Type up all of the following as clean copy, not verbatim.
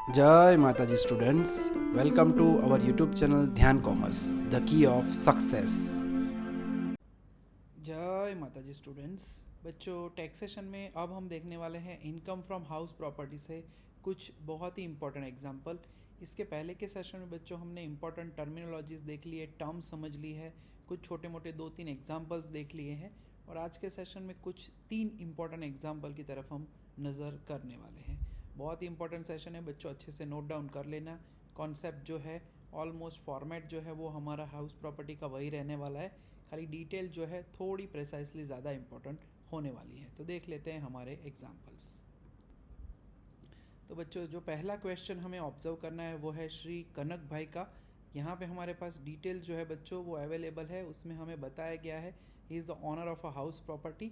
जय माता जी students, welcome to our YouTube channel Dhyan commerce, the key of success. जय माता जी स्टूडेंट्स। बच्चों, टैक्सेशन में अब हम देखने वाले हैं इनकम फ्रॉम हाउस प्रॉपर्टी से कुछ बहुत ही इंपॉर्टेंट एग्जांपल। इसके पहले के सेशन में बच्चों हमने इंपॉर्टेंट टर्मिनोलॉजीज देख ली है, टर्म समझ ली है, कुछ छोटे मोटे 2-3 एग्जांपल्स देख लिए हैं और आज के सेशन में कुछ 3 इंपॉर्टेंट एग्जांपल की तरफ हम नज़र करने वाले हैं। बहुत ही इंपॉर्टेंट सेशन है बच्चों, अच्छे से नोट डाउन कर लेना। कॉन्सेप्ट जो है ऑलमोस्ट फॉर्मेट जो है वो हमारा हाउस प्रॉपर्टी का वही रहने वाला है, खाली डिटेल जो है थोड़ी प्रिसाइसली ज़्यादा इंपॉर्टेंट होने वाली है। तो देख लेते हैं हमारे एग्जांपल्स। तो बच्चों, जो पहला क्वेश्चन हमें ऑब्जर्व करना है वो है श्री कनक भाई का। यहाँ पे हमारे पास डिटेल जो है बच्चों वो अवेलेबल है। उसमें हमें बताया गया है he is the owner of a house property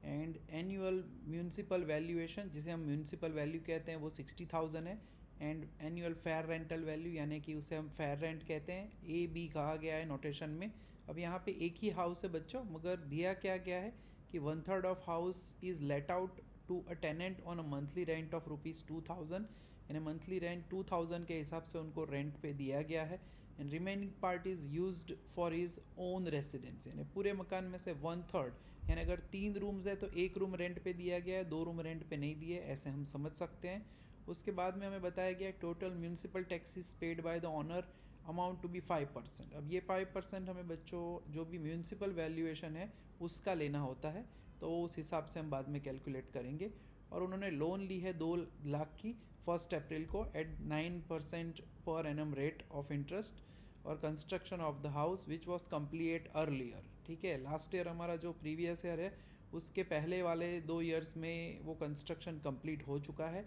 and annual municipal valuation, जिसे हम म्यूनसिपल वैल्यू कहते हैं, वो 60,000 है। And annual fair rental value यानी कि उसे हम फेयर रेंट कहते हैं, AB कहा गया है नोटेशन में। अब यहाँ पे एक ही हाउस है बच्चों, मगर दिया क्या गया है कि 1/3 of house is let out to a tenant on a monthly rent of ₹2,000, यानी मंथली रेंट 2,000 के हिसाब से उनको रेंट पे दिया गया है। And remaining part is used for his own residence, यानी पूरे मकान में से 1/3, यानी अगर 3 रूम्स है तो 1 रूम रेंट पे दिया गया है, 2 रूम रेंट पे नहीं दिए, ऐसे हम समझ सकते हैं। उसके बाद में हमें बताया गया total municipal taxes paid by the owner amount to be 5%। अब ये 5% हमें बच्चों जो भी म्यूनसिपल वैल्यूएशन है उसका लेना होता है, तो उस हिसाब से हम बाद में कैलकुलेट करेंगे। और उन्होंने लोन ली है 2 लाख की 1 अप्रैल को एट 9% पर एनम रेट ऑफ इंटरेस्ट, और construction of the house which was complete earlier. ठीक है, लास्ट ईयर हमारा जो प्रीवियस ईयर है उसके पहले वाले 2 ईयर्स में वो कंस्ट्रक्शन कंप्लीट हो चुका है।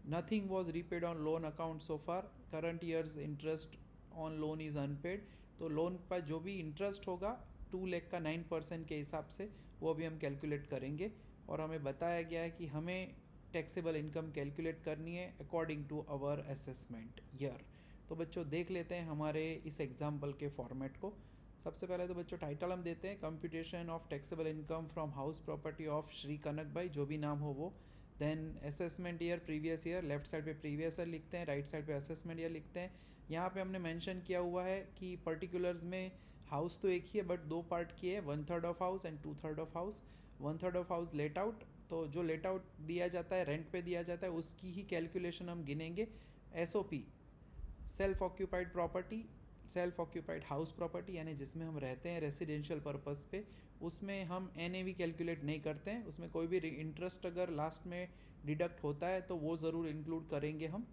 Nothing was repaid on loan account so far, current years interest on loan is unpaid. तो लोन पर जो भी इंटरेस्ट होगा 2 लाख का 9% के हिसाब से वो अभी हम कैलकुलेट करेंगे। और हमें बताया गया है कि हमें टैक्सेबल इनकम कैलकुलेट करनी है according to our assessment year. तो बच्चों देख लेते हैं हमारे इस एग्जाम्पल के फॉर्मेट को। सबसे पहले तो बच्चों टाइटल हम देते हैं computation of taxable income from house property of Shri Kanak bhai, जो भी नाम हो वो। Then assessment year previous year, left side पे प्रीवियस ईयर लिखते हैं, राइट साइड पे असेसमेंट ईयर लिखते हैं। यहाँ पे हमने मेंशन किया हुआ है कि पर्टिकुलर्स में हाउस तो एक ही है बट 2 पार्ट की है, 1/3 of house and 2/3 of house. 1/3 of house let out, तो जो लेट आउट दिया जाता है, रेंट पे दिया जाता है, उसकी ही कैलकुलेशन हम गिनेंगे। SOP self occupied property, self occupied house property, यानी जिसमें हम रहते हैं रेसिडेंशियल पर्पस पे, उसमें हम NAV कैलकुलेट नहीं करते हैं। उसमें कोई भी इंटरेस्ट अगर लास्ट में डिडक्ट होता है तो वो ज़रूर इंक्लूड करेंगे हम।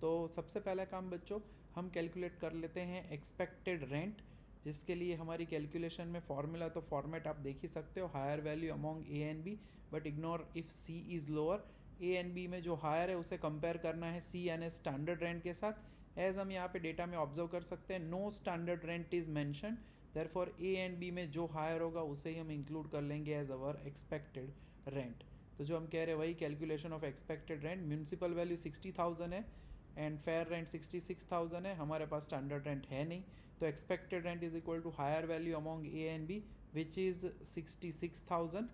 तो सबसे पहला काम बच्चों हम कैलकुलेट कर लेते हैं एक्सपेक्टेड रेंट, जिसके लिए हमारी कैलकुलेशन में फॉर्मूला तो फॉर्मेट आप देख ही सकते हो, higher value among A and B, but ignore if C is lower. A and B में जो हायर है उसे कंपेयर करना है C यानी स्टैंडर्ड रेंट के साथ। एज हम यहाँ पे डेटा में ऑब्जर्व कर सकते हैं no standard rent is mention, therefore A and B में जो हायर होगा उसे ही हम इंक्लूड कर लेंगे एज अवर एक्सपेक्टेड रेंट। तो जो हम कह रहे हैं वही calculation of expected rent. Municipal value 60,000 है एंड फेयर रेंट 66,000 है, हमारे पास स्टैंडर्ड रेंट है नहीं, तो expected rent is equal to higher value among A and B which is 66,000।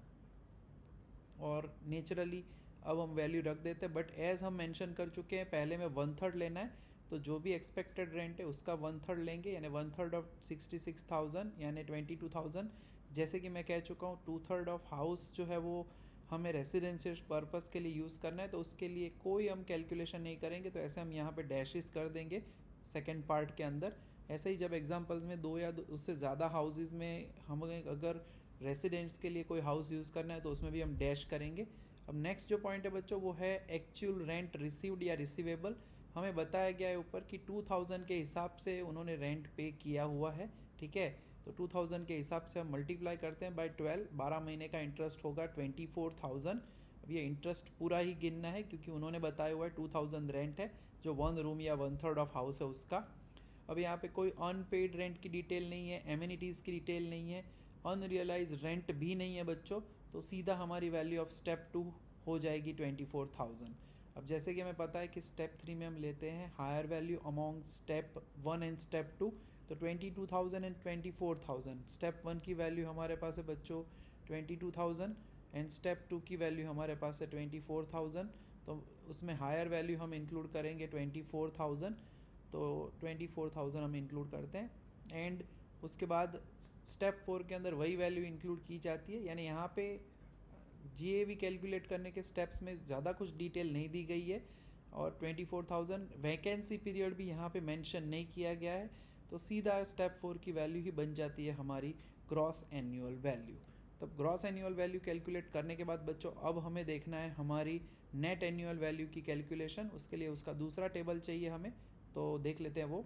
और नेचुरली अब हम वैल्यू रख देते हैं, बट एज हम मेंशन कर चुके हैं पहले में 1/3 लेना है, तो जो भी एक्सपेक्टेड रेंट है उसका 1/3 लेंगे, यानी 1/3 ऑफ 66,000 यानी 22,000। जैसे कि मैं कह चुका हूँ 2/3 ऑफ हाउस जो है वो हमें रेसिडेंशियल पर्पस के लिए यूज़ करना है, तो उसके लिए कोई हम कैलकुलेशन नहीं करेंगे, तो ऐसे हम यहाँ पे डैशेस कर देंगे सेकेंड पार्ट के अंदर। ऐसे ही जब एग्जांपल्स में 2 या उससे ज़्यादा हाउसेज में हमें अगर रेसिडेंट्स के लिए कोई हाउस यूज़ करना है तो उसमें भी हम डैश करेंगे। अब नेक्स्ट जो पॉइंट है बच्चों वो है एक्चुअल रेंट रिसीव्ड या रिसीवेबल। हमें बताया गया है ऊपर कि 2,000 के हिसाब से उन्होंने रेंट पे किया हुआ है। ठीक है, तो 2,000 के हिसाब से हम मल्टीप्लाई करते हैं बाय 12, 12 महीने का इंटरेस्ट होगा 24,000। अब ये इंटरेस्ट पूरा ही गिनना है क्योंकि उन्होंने बताया हुआ है 2,000 रेंट है, जो 1 रूम या 1/3 ऑफ हाउस है उसका। अब यहाँ पे कोई अनपेड रेंट की डिटेल नहीं है, एमिनिटीज़ की डिटेल नहीं है, अनरियलाइज रेंट भी नहीं है बच्चों, तो सीधा हमारी वैल्यू ऑफ स्टेप 2 हो जाएगी 24,000। अब जैसे कि हमें पता है कि स्टेप 3 में हम लेते हैं higher value among step 1 and step 2, तो 22,000 एंड 24,000। स्टेप 1 की वैल्यू हमारे पास है बच्चों 22,000 एंड स्टेप 2 की वैल्यू हमारे पास है 24,000। तो उसमें हायर वैल्यू हम इंक्लूड करेंगे 24,000, तो 24,000 हम इंक्लूड करते हैं। एंड उसके बाद स्टेप 4 के अंदर वही वैल्यू इंक्लूड की जाती है, यानी यहाँ पे GAV कैलकुलेट करने के स्टेप्स में ज़्यादा कुछ डिटेल नहीं दी गई है, और 24,000 वैकेंसी पीरियड भी यहाँ पे मेंशन नहीं किया गया है, तो सीधा स्टेप 4 की वैल्यू ही बन जाती है हमारी ग्रॉस एनुअल वैल्यू। तब ग्रॉस एनुअल वैल्यू कैलकुलेट करने के बाद बच्चों अब हमें देखना है हमारी नेट एनुअल वैल्यू की कैलकुलेशन। उसके लिए उसका दूसरा टेबल चाहिए हमें, तो देख लेते हैं वो।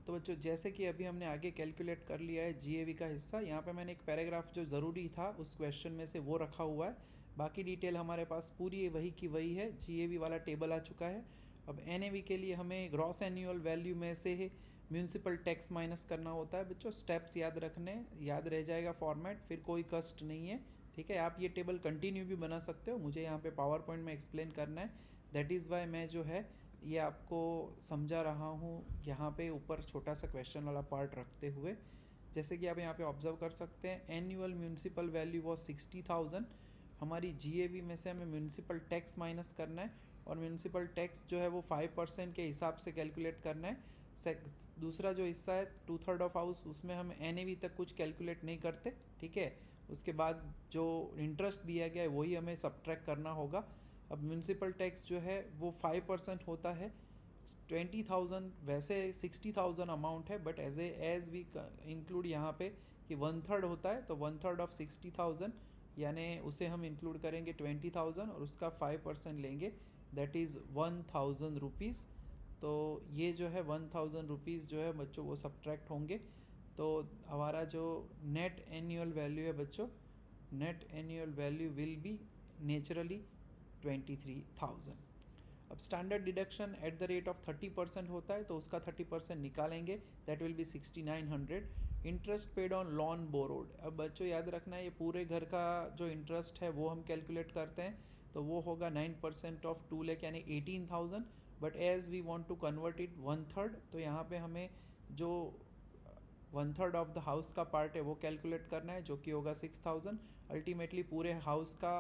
तो बच्चों जैसे कि अभी हमने आगे कैलकुलेट कर लिया है GAV का हिस्सा, यहाँ पे मैंने एक पैराग्राफ जो ज़रूरी था उस क्वेश्चन में से वो रखा हुआ है, बाकी डिटेल हमारे पास पूरी वही की वही है, GAV वाला टेबल आ चुका है। अब NAV के लिए हमें ग्रॉस एनुअल वैल्यू में से म्यूनसिपल टैक्स माइनस करना होता है बच्चों। स्टेप्स याद रखने, याद रह जाएगा फॉर्मेट, फिर कोई कष्ट नहीं है, ठीक है। आप ये टेबल कंटिन्यू भी बना सकते हो, मुझे यहाँ पे पावर पॉइंट में एक्सप्लेन करना है, दैट इज़ वाई मैं जो है ये आपको समझा रहा हूँ यहाँ पे ऊपर छोटा सा क्वेश्चन वाला पार्ट रखते हुए। जैसे कि आप यहाँ पे ऑब्जर्व कर सकते हैं, एनुअल म्यूनसिपल वैल्यू वॉज 60,000। हमारी GAV में से हमें म्यूनसिपल टैक्स माइनस करना है, और म्यूनसिपल टैक्स जो है वो 5% के हिसाब से कैलकुलेट करना है। दूसरा जो हिस्सा है 2/3 ऑफ हाउस, उसमें हम NAV तक कुछ कैलकुलेट नहीं करते, ठीक है। उसके बाद जो इंटरेस्ट दिया गया है वही हमें सब्ट्रैक्ट करना होगा। अब म्यूनसिपल टैक्स जो है वो 5% होता है। 20,000 वैसे 60,000 अमाउंट है, बट एज वी इंक्लूड यहाँ पे कि 1/3 होता है, तो 1/3 ऑफ 60,000 यानी उसे हम इंक्लूड करेंगे 20,000 और उसका 5% लेंगे, दैट इज़ 1,000 रुपीज़। तो ये जो है 1,000 रुपीज़ जो है बच्चों वो सब्ट्रैक्ट होंगे। तो हमारा जो नेट एनुअल वैल्यू है बच्चों, net annual value will be naturally 23,000। अब standard deduction at the rate of 30% होता है, तो उसका 30% निकालेंगे, that will be 6,900। Interest paid on loan borrowed, अब बच्चों याद रखना है ये पूरे घर का जो इंटरेस्ट है वो हम कैलकुलेट करते हैं, तो वो होगा 9% ऑफ 2 लाख यानी 18,000। But as we want to convert it 1/3, तो यहाँ पे हमें जो 1/3 ऑफ द हाउस का पार्ट है वो कैलकुलेट करना है, जो कि होगा 6,000। अल्टीमेटली पूरे हाउस का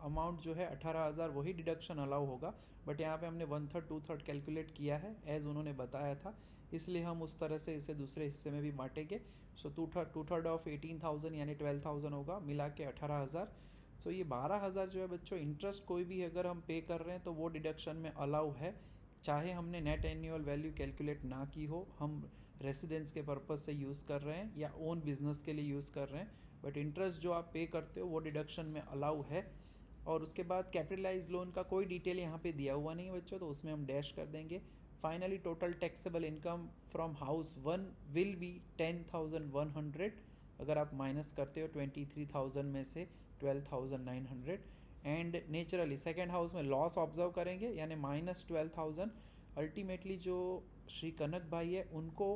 अमाउंट जो है 18,000 वही डिडक्शन अलाउ होगा, बट यहाँ पे हमने 1/3 2/3 कैलकुलेट किया है एज उन्होंने बताया था, इसलिए हम उस तरह से इसे दूसरे हिस्से में भी बांटेंगे। सो 2/3 ऑफ 18,000 यानी 12,000 होगा, मिला के 18,000। सो ये 12,000 जो है बच्चों इंटरेस्ट कोई भी अगर हम पे कर रहे हैं तो वो डिडक्शन में अलाउ है, चाहे हमने नेट एनुअल वैल्यू कैलकुलेट ना की हो, हम रेसिडेंस के पर्पज़ से यूज़ कर रहे हैं या ओन बिजनेस के लिए यूज़ कर रहे हैं, बट इंटरेस्ट जो आप पे करते हो वो डिडक्शन में अलाउ है। और उसके बाद कैपिटलाइज लोन का कोई डिटेल यहाँ पे दिया हुआ नहीं है बच्चों, तो उसमें हम डैश कर देंगे। Finally total taxable income from house 1 will be 10,100, अगर आप माइनस करते हो 23,000 में से 12,900। एंड नेचुरली सेकेंड हाउस में लॉस ऑब्जर्व करेंगे यानी -12,000। अल्टीमेटली जो श्री कनक भाई है उनको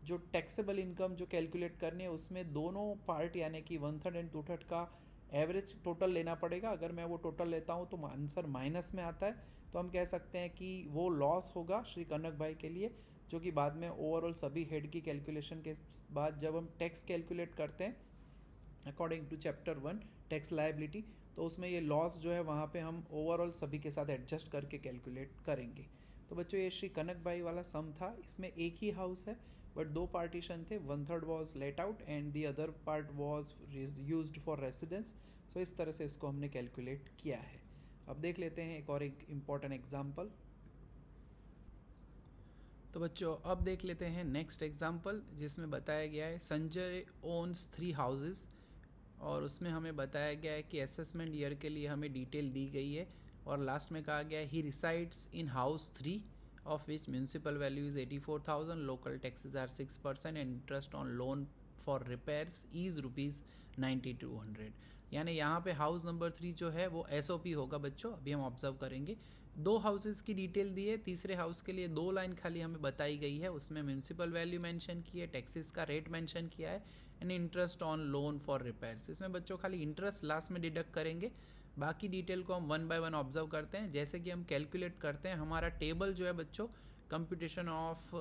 जो टैक्सेबल इनकम जो कैलकुलेट करनी है उसमें दोनों पार्ट यानी कि 1/3 एंड 2/3 का एवरेज टोटल लेना पड़ेगा। अगर मैं वो टोटल लेता हूँ तो आंसर माइनस में आता है, तो हम कह सकते हैं कि वो लॉस होगा श्री कनक भाई के लिए, जो कि बाद में ओवरऑल सभी हेड की कैलकुलेशन के बाद जब हम टैक्स कैलकुलेट करते हैं according to chapter 1 tax liability, तो उसमें ये लॉस जो है वहाँ पे हम ओवरऑल सभी के साथ एडजस्ट करके कैलकुलेट करेंगे। तो बच्चों ये श्री कनक भाई वाला सम था, इसमें एक ही हाउस है बट दो पार्टीशन थे, 1/3 was let out and the other part was used for residence. So इस तरह से इसको हमने कैलकुलेट किया है। अब देख लेते हैं एक और एक इम्पॉर्टेंट एग्जाम्पल। तो बच्चों अब देख लेते हैं नेक्स्ट एग्जाम्पल, जिसमें बताया गया है संजय ओन्स 3 हाउसेस, और उसमें हमें बताया गया है कि असेसमेंट ईयर के लिए हमें डिटेल दी गई है, और लास्ट में कहा गया है he resides in house 3 of which municipal value is 84,000, local taxes are 6% and interest on loan for repairs is ₹9200। यानी यहाँ पे हाउस नंबर 3 जो है वो SOP होगा बच्चों। अभी हम ऑब्जर्व करेंगे, दो हाउसेस की डिटेल दी है, तीसरे हाउस के लिए 2 लाइन खाली हमें बताई गई है, उसमें म्यूनसिपल वैल्यू मेंशन की है, टैक्सेस का रेट मेंशन किया है and interest on loan for repairs. इसमें बच्चों खाली इंटरेस्ट लास्ट में डिडक्ट करेंगे, बाकी डिटेल को हम 1 बाय 1 ऑब्जर्व करते हैं। जैसे कि हम कैलकुलेट करते हैं, हमारा टेबल जो है बच्चों computation of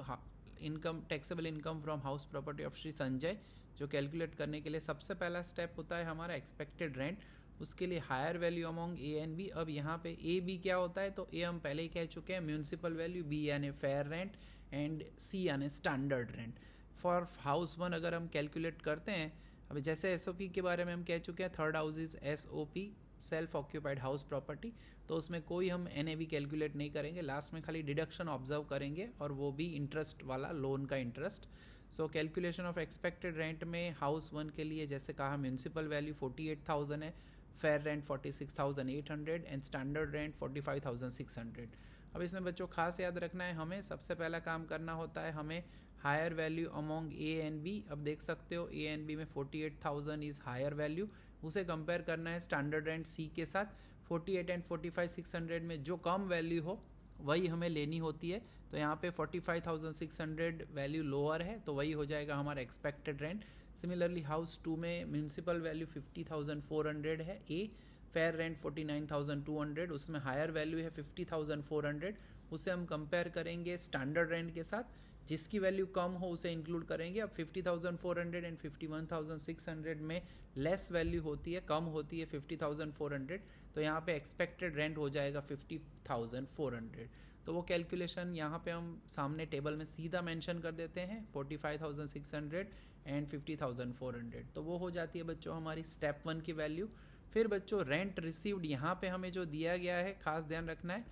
income taxable income from house property of Shri Sanjay, जो कैलकुलेट करने के लिए सबसे पहला स्टेप होता है हमारा एक्सपेक्टेड रेंट। उसके लिए higher value among A and B. अब यहाँ पे ए बी क्या होता है, तो ए हम पहले ही कह चुके हैं म्यूनसिपल वैल्यू, बी यानी फेयर रेंट एंड सी यानी standard rent. For house one अगर हम कैलकुलेट करते हैं, अभी जैसे एसओपी के बारे में हम कह चुके हैं, third house is SOP, self occupied house property, तो उसमें कोई हम एनएवी कैलकुलेट नहीं करेंगे, लास्ट में खाली डिडक्शन ऑब्जर्व करेंगे और वो भी इंटरेस्ट वाला, लोन का interest. So calculation of expected rent में हाउस वन के लिए जैसे कहा म्यूनसिपल वैल्यू 48,000 है, fair rent 46,800 and standard rent 45,600। अब इसमें बच्चों खास याद रखना है, हमें सबसे पहला काम करना होता है, हमें higher value among A and B. अब देख सकते हो ए एंड बी में 48,000 इज़ हायर वैल्यू, उसे कंपेयर करना है स्टैंडर्ड रेंट सी के साथ। 48 एंड 45,600 में जो कम वैल्यू हो वही हमें लेनी होती है, तो यहाँ पे 45,600 वैल्यू लोअर है, तो वही हो जाएगा हमारा expected rent. Similarly house two में म्यूनसिपल वैल्यू 50,400 है ए, फेयर रेंट 49,200, उसमें हायर वैल्यू है 50,400, उसे हम कंपेयर करेंगे स्टैंडर्ड रेंट के साथ, जिसकी वैल्यू कम हो उसे इंक्लूड करेंगे। अब 50,400 एंड 51,600 में लेस वैल्यू होती है, कम होती है 50,400, तो यहाँ पे एक्सपेक्टेड रेंट हो जाएगा 50,400। तो वो कैलकुलेशन यहाँ पे हम सामने टेबल में सीधा मेंशन कर देते हैं, 45,600 एंड 50,400, तो वो हो जाती है बच्चों हमारी स्टेप 1 की वैल्यू। फिर बच्चों रेंट रिसीव्ड, यहाँ पे हमें जो दिया गया है खास ध्यान रखना है,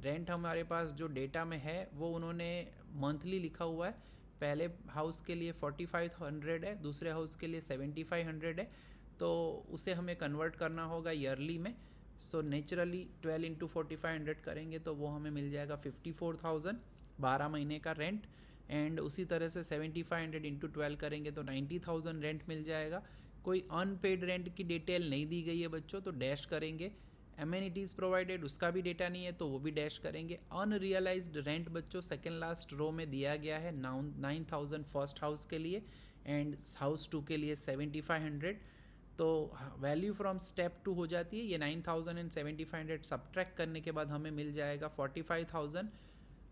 रेंट हमारे पास जो डेटा में है वो उन्होंने मंथली लिखा हुआ है। पहले हाउस के लिए 4500 है, दूसरे हाउस के लिए 7500 है, तो उसे हमें कन्वर्ट करना होगा ईयरली में। सो नेचुरली 12 इंटू 4500 करेंगे तो वो हमें मिल जाएगा 54,000, 12 महीने का रेंट। एंड उसी तरह से 7500 इंटू 12 करेंगे तो 90,000 रेंट मिल जाएगा। कोई अनपेड रेंट की डिटेल नहीं दी गई है बच्चों, तो डैश करेंगे। एमेनिटीज़ प्रोवाइडेड उसका भी डेटा नहीं है, तो वो भी डैश करेंगे। अनरियलाइज्ड रेंट बच्चों सेकेंड लास्ट रो में दिया गया है 9,000 फर्स्ट हाउस के लिए एंड हाउस 2 के लिए 7500, तो वैल्यू फ्रॉम स्टेप 2 हो जाती है। ये 9,000 एंड 7500 सब्ट्रैक्ट करने के बाद हमें मिल जाएगा 45,000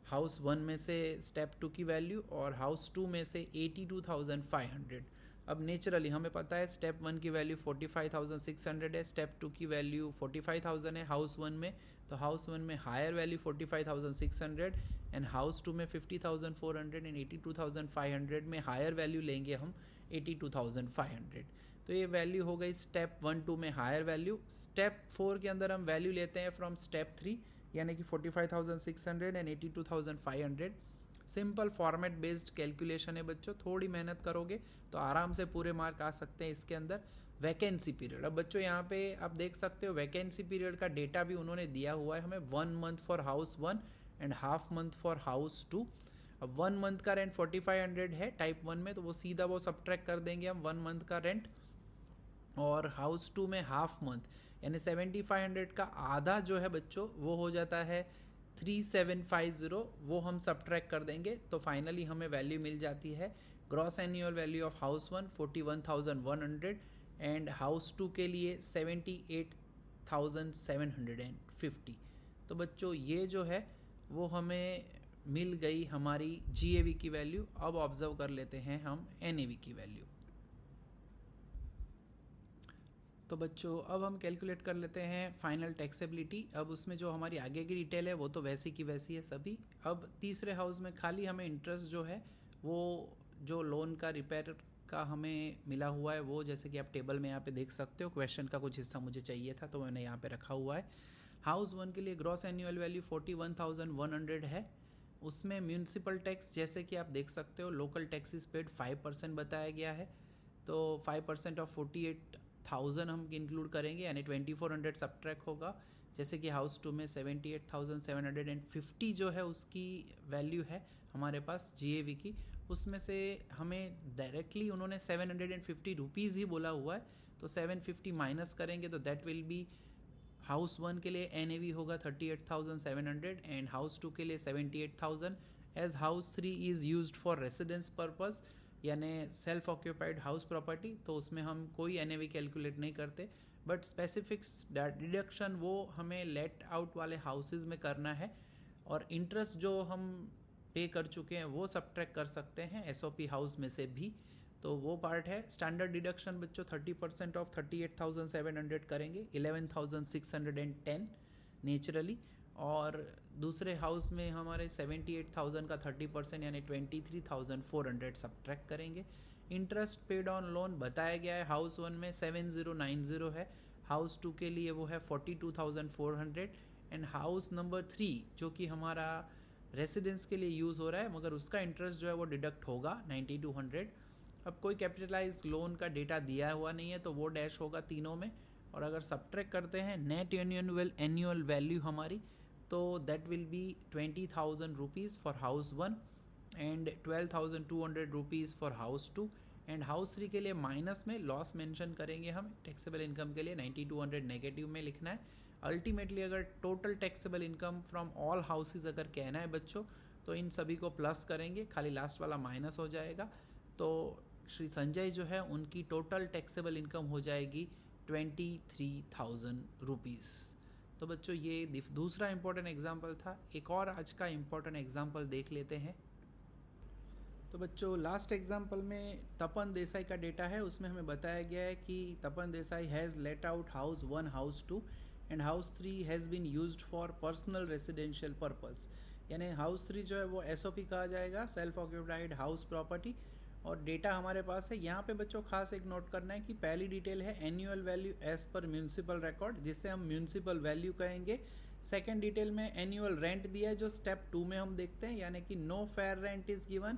हाउस 1 में से स्टेप 2 की वैल्यू और हाउस 2 में से 82,500। अब नेचुरली हमें पता है स्टेप 1 की वैल्यू 45,600 है, स्टेप 2 की वैल्यू 45,000 है हाउस 1 में, तो हाउस 1 में हायर वैल्यू 45,600 एंड हाउस 2 में 50,400 एंड 82,500 में हायर वैल्यू लेंगे हम 82,500। तो ये वैल्यू हो गई स्टेप 1-2 में हायर वैल्यू। स्टेप 4 के अंदर हम वैल्यू लेते हैं फ्रॉम स्टेप 3, यानी कि 45,600 and 82,500। Simple format based calculation है बच्चों, थोड़ी मेहनत करोगे तो आराम से पूरे मार्क आ सकते हैं इसके अंदर। वैकेंसी पीरियड, अब बच्चों यहाँ पे आप देख सकते हो वैकेंसी पीरियड का डेटा भी उन्होंने दिया हुआ है हमें, 1 month for house 1 and half month for house 2। अब 1 मंथ का रेंट 4500 है टाइप 1 में, तो वो सीधा वो सब्ट्रैक्ट कर देंगे हम 1 मंथ का रेंट, और हाउस 2 में हाफ मंथ यानी 7500 का आधा जो है बच्चों वो हो जाता है 3750, वो हम सब्ट्रैक्ट कर देंगे, तो फाइनली हमें वैल्यू मिल जाती है gross annual value of house 1 41,100 and house 2 के लिए 78,750। तो बच्चों ये जो है वो हमें मिल गई हमारी GAV की वैल्यू। अब ऑब्जर्व कर लेते हैं हम NAV की वैल्यू। तो बच्चों अब हम कैलकुलेट कर लेते हैं फाइनल टैक्सेबिलिटी। अब उसमें जो हमारी आगे की डिटेल है वो तो वैसी की वैसी है सभी। अब तीसरे हाउस में खाली हमें इंटरेस्ट जो है वो जो लोन का रिपेयर का हमें मिला हुआ है वो, जैसे कि आप टेबल में यहाँ पे देख सकते हो, क्वेश्चन का कुछ हिस्सा मुझे चाहिए था तो मैंने यहाँ पे रखा हुआ है। हाउस 1 के लिए ग्रॉस एनुअल वैल्यू 41,100 है। उसमें म्यूनसिपल टैक्स जैसे कि आप देख सकते हो लोकल टैक्सेस पेड 5% बताया गया है, तो 5% ऑफ 48,000 हम इंक्लूड करेंगे यानी 2,400 सब्ट्रैक्ट होगा। जैसे कि हाउस 2 में 78,750 जो है उसकी वैल्यू है हमारे पास GAV की, उसमें से हमें डायरेक्टली उन्होंने 750 रुपीज़ ही बोला हुआ है, तो 750 माइनस करेंगे तो दैट विल बी हाउस 1 के लिए NAV होगा 38,700 एंड हाउस 2 के लिए 78,000। As house 3 is used for residence purpose यानी सेल्फ ऑक्यूपाइड हाउस प्रॉपर्टी, तो उसमें हम कोई NAV कैलकुलेट नहीं करते, बट स्पेसिफिक डिडक्शन वो हमें लेट आउट वाले हाउसेज में करना है, और इंटरेस्ट जो हम पे कर चुके हैं वो सब्ट्रैक्ट कर सकते हैं SOP हाउस में से भी। तो वो पार्ट है। स्टैंडर्ड डिडक्शन बच्चों 30% ऑफ 38,700 करेंगे, 11,610 नेचुरली। और दूसरे हाउस में हमारे 78,000 का 30% यानी 23,400 सब्ट्रैक्ट करेंगे। इंटरेस्ट पेड ऑन लोन बताया गया है हाउस 1 में 7090 है, हाउस 2 के लिए वो है 42,400 एंड हाउस नंबर 3 जो कि हमारा रेसिडेंस के लिए यूज़ हो रहा है मगर उसका इंटरेस्ट जो है वो डिडक्ट होगा 9200। अब कोई कैपिटलाइज लोन का डेटा दिया हुआ नहीं है तो वो डैश होगा तीनों में। और अगर सब्ट्रैक्ट करते हैं नेट एनुअल वैल्यू हमारी, तो that will be 20,000 rupees for house 1 and 12,200 rupees for house 2 and house 3 के लिए माइनस में लॉस मेंशन करेंगे हम टैक्सेबल इनकम के लिए 9200 नेगेटिव में लिखना है। अल्टीमेटली अगर total taxable income from all houses अगर कहना है बच्चों तो इन सभी को प्लस करेंगे, खाली लास्ट वाला माइनस हो जाएगा। तो श्री संजय जो है उनकी टोटल टैक्सेबल इनकम हो जाएगी 23,000 रुपीज़। तो बच्चों ये दूसरा इम्पोर्टेंट एग्जाम्पल था। एक और आज का इम्पोर्टेंट एग्जाम्पल देख लेते हैं। तो बच्चों लास्ट एग्जाम्पल में तपन देसाई का डेटा है, उसमें हमें बताया गया है कि Tapan Desai has let out house 1 house 2 and house 3 has been used for personal residential purpose. यानी हाउस 3 जो है वो SOP कहा जाएगा, सेल्फ ऑक्यूपाइड हाउस प्रॉपर्टी। और डेटा हमारे पास है। यहाँ पे बच्चों खास एक नोट करना है कि पहली डिटेल है annual value as per municipal record, जिसे हम म्यूनसिपल वैल्यू कहेंगे। सेकेंड डिटेल में एनुअल रेंट दिया है जो स्टेप 2 में हम देखते हैं, यानी कि no fair rent is given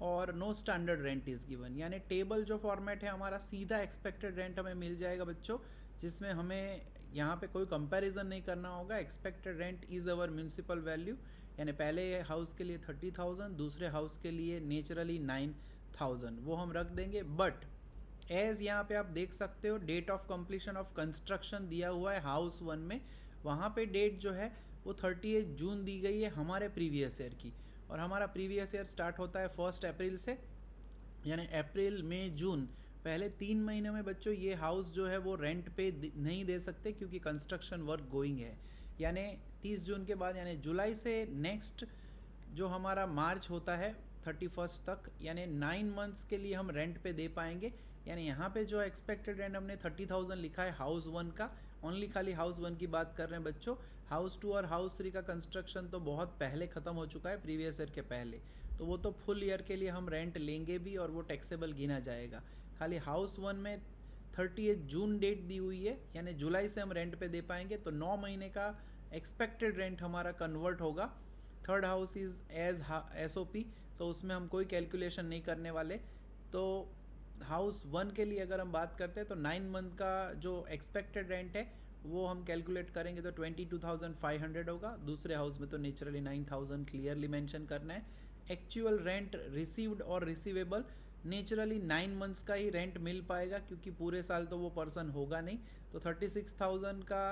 और no standard rent is given. यानी टेबल जो फॉर्मेट है हमारा सीधा एक्सपेक्टेड रेंट हमें मिल जाएगा बच्चों, जिसमें हमें यहाँ पे कोई कंपैरिजन नहीं करना होगा। Expected rent is our municipal value, यानी पहले हाउस के लिए 30,000, दूसरे हाउस के लिए नेचुरली 9,000 वो हम रख देंगे। बट एज यहाँ पे आप देख सकते हो date of completion of construction दिया हुआ है हाउस 1 में, वहाँ पे डेट जो है वो 30 जून दी गई है हमारे प्रीवियस ईयर की। और हमारा प्रीवियस ईयर स्टार्ट होता है 1 अप्रैल से, यानी अप्रैल मई जून पहले 3 महीने में बच्चों ये हाउस जो है वो रेंट पे नहीं दे सकते क्योंकि कंस्ट्रक्शन वर्क गोइंग है। यानी 30 जून के बाद यानी जुलाई से नेक्स्ट जो हमारा मार्च होता है 31 तक, यानी 9 मंथ्स के लिए हम रेंट पे दे पाएंगे। यानी यहाँ पे जो एक्सपेक्टेड रेंट हमने 30,000 लिखा है हाउस 1 का, ओनली खाली हाउस 1 की बात कर रहे हैं बच्चों। हाउस 2 और हाउस 3 का कंस्ट्रक्शन तो बहुत पहले ख़त्म हो चुका है, प्रीवियस ईयर के पहले, तो वो तो फुल ईयर के लिए हम रेंट लेंगे भी और वो टैक्सेबल गिना जाएगा। खाली हाउस 1 में 30 जून डेट दी हुई है, यानी जुलाई से हम रेंट पे दे पाएंगे, तो 9 महीने का एक्सपेक्टेड रेंट हमारा कन्वर्ट होगा। Third house is as SOP, तो उसमें हम कोई कैलकुलेशन नहीं करने वाले। तो हाउस 1 के लिए अगर हम बात करते हैं तो 9 मंथ का जो एक्सपेक्टेड रेंट है वो हम कैलकुलेट करेंगे तो 22,500 होगा। दूसरे हाउस में तो नेचुरली 9,000 क्लियरली मेंशन करना है। एक्चुअल रेंट रिसीव्ड और रिसीवेबल नेचुरली 9 मंथ्स का ही रेंट मिल पाएगा क्योंकि पूरे साल तो वो पर्सन होगा नहीं। तो 36,000 का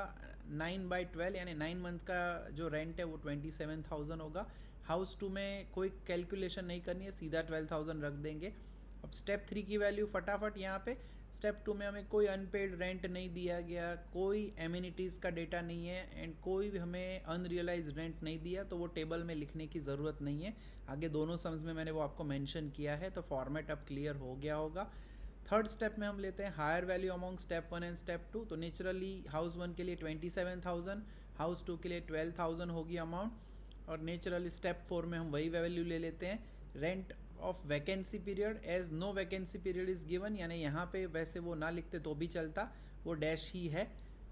9/12 यानी 9 मंथ का जो रेंट है वो 27,000 होगा। हाउस 2 में कोई कैलकुलेशन नहीं करनी है, सीधा 12,000 रख देंगे। अब स्टेप 3 की वैल्यू फटाफट यहाँ पे। स्टेप 2 में हमें कोई अनपेड रेंट नहीं दिया गया, कोई एमिनिटीज़ का डेटा नहीं है एंड कोई भी हमें अनरियलाइज रेंट नहीं दिया, तो वो टेबल में लिखने की ज़रूरत नहीं है। आगे दोनों सम्स में मैंने वो आपको मेंशन किया है, तो फॉर्मेट अब क्लियर हो गया होगा। थर्ड स्टेप में हम लेते हैं higher value among step 1 and step 2। तो नेचुरली हाउस 1 के लिए 27,000, हाउस 2 के लिए 12,000 होगी अमाउंट। और नेचुरली स्टेप 4 में हम वही वैल्यू ले लेते हैं। Rent of vacancy period as no vacancy period is given, यानी यहाँ पे वैसे वो ना लिखते तो भी चलता, वो डैश ही है।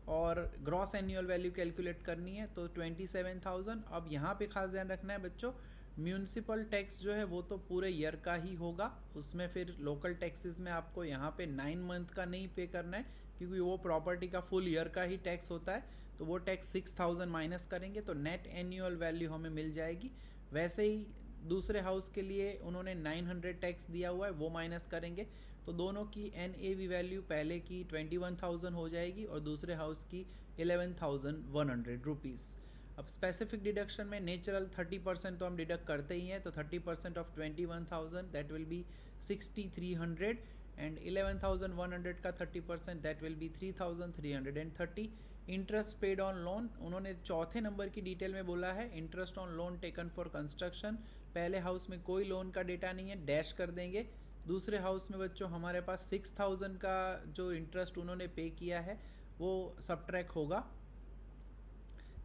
और ग्रॉस एनुअल वैल्यू कैलकुलेट करनी है तो 27,000। अब यहाँ पे खास ध्यान रखना है बच्चों, म्यूनसिपल टैक्स जो है वो तो पूरे ईयर का ही होगा, उसमें फिर लोकल टैक्सेस में आपको यहाँ पे 9 मंथ का नहीं पे करना है क्योंकि वो प्रॉपर्टी का फुल ईयर का ही टैक्स होता है, तो वो टैक्स 6,000 माइनस करेंगे तो नेट एनुअल वैल्यू हमें मिल जाएगी। वैसे ही दूसरे हाउस के लिए उन्होंने 900 टैक्स दिया हुआ है, वो माइनस करेंगे तो दोनों की NAV वैल्यू पहले की 21,000 हो जाएगी और दूसरे हाउस की 11,100 रुपीज़। अब स्पेसिफिक डिडक्शन में नेचुरल 30% तो हम डिडक्ट करते ही हैं, तो 30% of 21,000 that will be 6,300 and 11,100 का 30% that will be 3,330। Interest paid on loan उन्होंने चौथे नंबर की डिटेल में बोला है, interest on loan taken for construction. पहले हाउस में कोई लोन का डेटा नहीं है, डैश कर देंगे। दूसरे हाउस में बच्चों हमारे पास 6,000 का जो इंटरेस्ट उन्होंने पे किया है वो सबट्रैक्ट होगा।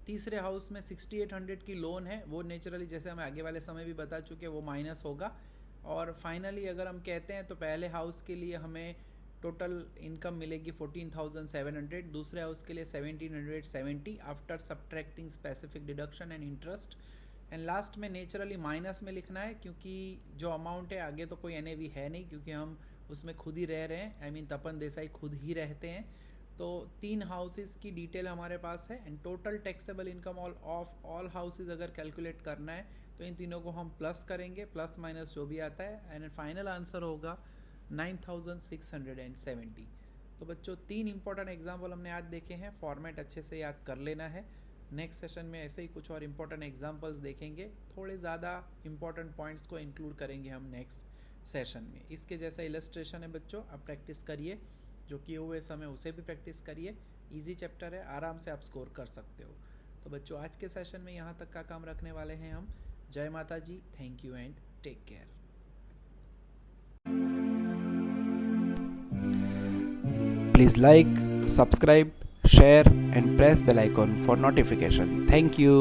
तीसरे हाउस में 6,800 की लोन है, वो नेचुरली जैसे हम आगे वाले समय भी बता चुके वो माइनस होगा। और फाइनली अगर हम कहते हैं तो पहले हाउस के लिए हमें टोटल इनकम मिलेगी 14,700, दूसरे हाउस के लिए 1,770 after subtracting specific deduction and interest. And last में नेचुरली माइनस में लिखना है क्योंकि जो अमाउंट है आगे तो कोई NAV है नहीं, क्योंकि हम उसमें खुद ही रह रहे हैं, आई मीन तपन देसाई खुद ही रहते हैं। तो 3 हाउसेस की डिटेल हमारे पास है and total taxable income of all houses अगर कैलकुलेट करना है तो इन तीनों को हम प्लस करेंगे, प्लस माइनस जो भी आता है, एंड फाइनल आंसर होगा 9,670। तो बच्चों 3 इंपॉर्टेंट एग्जाम्पल हमने आज देखे हैं, फॉर्मेट अच्छे से याद कर लेना है। नेक्स्ट सेशन में ऐसे ही कुछ और इम्पोर्टेंट एग्जाम्पल्स देखेंगे, थोड़े ज़्यादा इम्पोर्टेंट पॉइंट्स को इंक्लूड करेंगे हम नेक्स्ट सेशन में। इसके जैसा इलस्ट्रेशन है बच्चों, आप प्रैक्टिस करिए, जो किए हुए समय उसे भी प्रैक्टिस करिए। इजी चैप्टर है, आराम से आप स्कोर कर सकते हो। तो बच्चों आज के सेशन में यहाँ तक का काम रखने वाले हैं हम। जय माता जी, thank you and take care. Please like, subscribe, share and press bell icon for notification. Thank you.